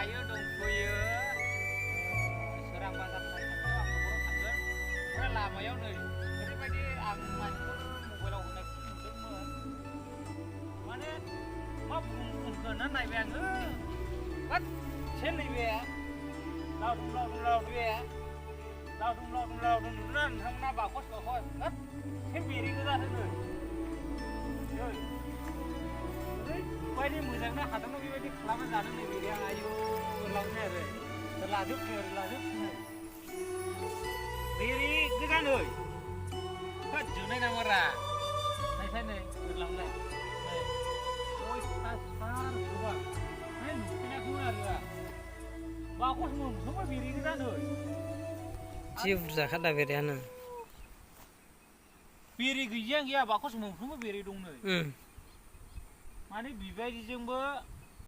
दायो दंथ'यो सोरां बाजार खाथियाव आं न'खराव थांगोन ओमफ्राय लामायाव नै ओरैबायदि आं मानसिफोर मबाइलाव होनायखौ नुदोंमोन माने मा बुंगोन होनना नायबाय आङो हाब नैबे लावदुम नुदोंना नोंथांमोना बाखस हाब बेरे गोजानो नै ओरैबायदि मोजांना हादोंमोन बेबायदि खालामना जानो नै बेरेया आयु लावनो आरो लाजोबनो बेरे गोजा नै होद जोनाय नामारा नायसाय नै लांलाय नै अयथासार गोबां नुफेराखैमोन आरो बाखस मोनफ्रोमबो बेरे गोजा नै जि बुरजाखा दा बेरेयानो बेरे गैया बाखस मोनफ्रोमबो बेरे दं नै माने बेबायदिजोंबो